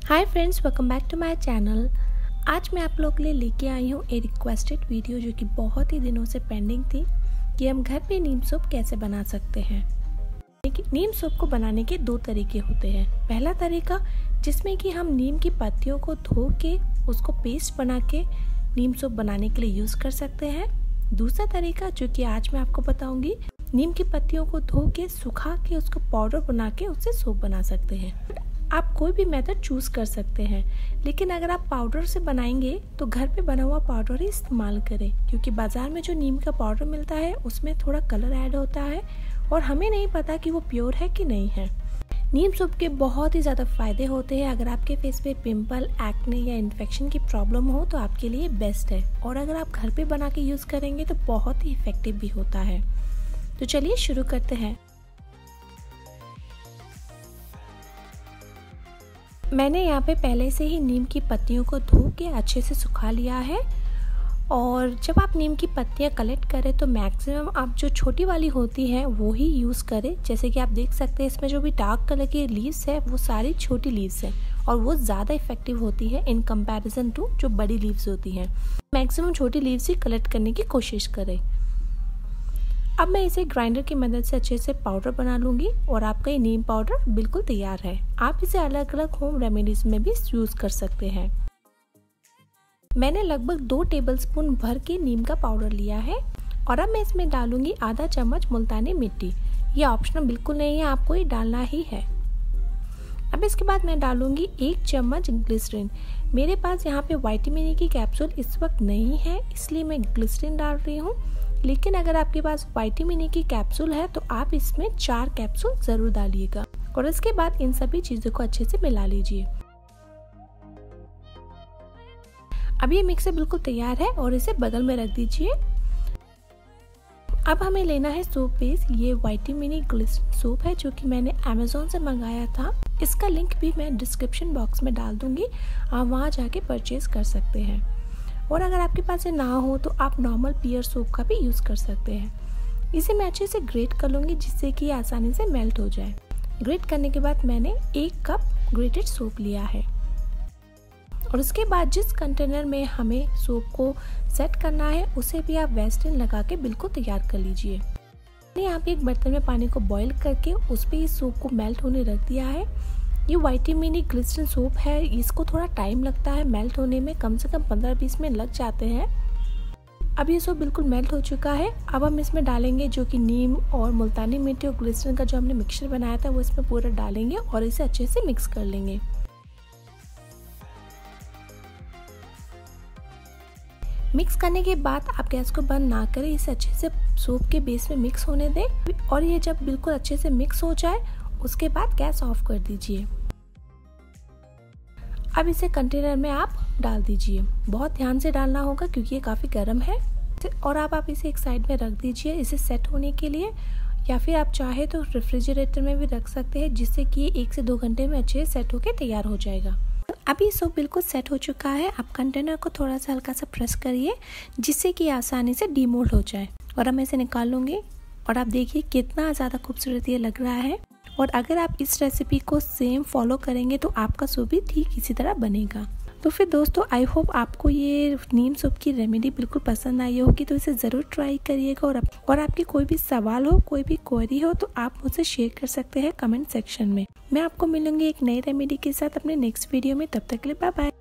Hi friends, welcome back to my channel. आज मैं आप लोगों के लिए लेके आई हूँ एक रिक्वेस्टेड वीडियो जो कि बहुत ही दिनों से पेंडिंग थी कि हम घर पे नीम सूप कैसे बना सकते हैं। नीम सूप को बनाने के दो तरीके होते हैं। पहला तरीका जिसमें कि हम नीम की पत्तियों को धो के उसको पेस्ट बना के नीम सूप बनाने के लिए यूज़ कर सकते हैं। दूसरा तरीका जो कि आज मैं आपको बताऊंगी, नीम की पत्तियों को धो के सुखा के उसको पाउडर बना के उससे सूप बना सकते हैं। आप कोई भी मेथड चूज़ कर सकते हैं, लेकिन अगर आप पाउडर से बनाएंगे तो घर पे बना हुआ पाउडर ही इस्तेमाल करें, क्योंकि बाज़ार में जो नीम का पाउडर मिलता है उसमें थोड़ा कलर ऐड होता है और हमें नहीं पता कि वो प्योर है कि नहीं है। नीम सूप के बहुत ही ज़्यादा फ़ायदे होते हैं। अगर आपके फेस पे पिंपल, एक्ने या इन्फेक्शन की प्रॉब्लम हो तो आपके लिए बेस्ट है, और अगर आप घर पे बना के यूज़ करेंगे तो बहुत ही इफ़ेक्टिव भी होता है। तो चलिए शुरू करते हैं। मैंने यहाँ पे पहले से ही नीम की पत्तियों को धो के अच्छे से सुखा लिया है, और जब आप नीम की पत्तियाँ कलेक्ट करें तो मैक्सिमम आप जो छोटी वाली होती हैं वो ही यूज़ करें। जैसे कि आप देख सकते हैं इसमें जो भी डार्क कलर की लीव्स है वो सारी छोटी लीव्स हैं, और वो ज़्यादा इफेक्टिव होती है इन कंपैरिजन टू जो बड़ी लीव्स होती हैं। मैक्सिमम छोटी लीव्स ही कलेक्ट करने की कोशिश करें। अब मैं इसे ग्राइंडर की मदद से अच्छे से पाउडर बना लूँगी, और आपका ये नीम पाउडर बिल्कुल तैयार है। आप इसे अलग अलग होम रेमेडीज में भी यूज़ कर सकते हैं। मैंने लगभग 2 टेबलस्पून भर के नीम का पाउडर लिया है, और अब मैं इसमें डालूंगी आधा चम्मच मुल्तानी मिट्टी। ये ऑप्शनल बिल्कुल नहीं है, आपको ये डालना ही है। अब इसके बाद मैं डालूंगी 1 चम्मच ग्लिसरीन। मेरे पास यहाँ पे विटामिन E की कैप्सूल इस वक्त नहीं है, इसलिए मैं ग्लिसरीन डाल रही हूँ। लेकिन अगर आपके पास विटामिन E की कैप्सूल है तो आप इसमें 4 कैप्सूल ज़रूर डालिएगा, और इसके बाद इन सभी चीज़ों को अच्छे से मिला लीजिए। अब ये मिक्सर बिल्कुल तैयार है, और इसे बगल में रख दीजिए। अब हमें लेना है सूप बेस। ये विटामिन E ग्लिसरीन सूप है जो कि मैंने अमेज़ॉन से मंगाया था। इसका लिंक भी मैं डिस्क्रिप्शन बॉक्स में डाल दूंगी, आप वहाँ जाके परचेज कर सकते हैं। और अगर आपके पास ये ना हो तो आप नॉर्मल पीयर सूप का भी यूज़ कर सकते हैं। इसे मैं अच्छे से ग्रेट कर लूँगी जिससे कि आसानी से मेल्ट हो जाए। ग्रेट करने के बाद मैंने 1 कप ग्रेटेड सूप लिया है, और उसके बाद जिस कंटेनर में हमें सूप को सेट करना है उसे भी आप वेस्लिन लगा के बिल्कुल तैयार कर लीजिए। मैंने यहाँ पे एक बर्तन में पानी को बॉईल करके उस पर इस सूप को मेल्ट होने रख दिया है। ये विटामिन E ग्लिसरीन सूप है, इसको थोड़ा टाइम लगता है मेल्ट होने में, कम से कम 15-20 मिनट लग जाते हैं। अब ये सूप बिल्कुल मेल्ट हो चुका है। अब हम इसमें डालेंगे जो कि नीम और मुल्तानी मिट्टी और ग्लिसरीन का जो हमने मिक्सचर बनाया था वो इसमें पूरा डालेंगे, और इसे अच्छे से मिक्स कर लेंगे। मिक्स करने के बाद आप गैस को बंद ना करें, इसे अच्छे से सूप के बेस में मिक्स होने दें, और ये जब बिल्कुल अच्छे से मिक्स हो जाए उसके बाद गैस ऑफ कर दीजिए। अब इसे कंटेनर में आप डाल दीजिए। बहुत ध्यान से डालना होगा क्योंकि ये काफ़ी गर्म है, और आप इसे एक साइड में रख दीजिए इसे सेट होने के लिए, या फिर आप चाहे तो रेफ्रिजरेटर में भी रख सकते हैं, जिससे कि 1 से 2 घंटे में अच्छे से सेट होकर तैयार हो जाएगा। अभी सूप बिल्कुल सेट हो चुका है। आप कंटेनर को थोड़ा सा हल्का सा प्रेस करिए जिससे कि आसानी से डीमोल्ड हो जाए, और मैं इसे निकाल लूँगी। और आप देखिए कितना ज़्यादा खूबसूरत ये लग रहा है। और अगर आप इस रेसिपी को सेम फॉलो करेंगे तो आपका सूप भी ठीक इसी तरह बनेगा। तो फिर दोस्तों, आई होप आपको ये नीम सूप की रेमेडी बिल्कुल पसंद आई होगी, तो इसे ज़रूर ट्राई करिएगा। और आपकी कोई भी सवाल हो, कोई भी क्वेरी हो तो आप मुझसे शेयर कर सकते हैं कमेंट सेक्शन में। मैं आपको मिलूंगी एक नई रेमेडी के साथ अपने नेक्स्ट वीडियो में। तब तक के लिए बाय बाय।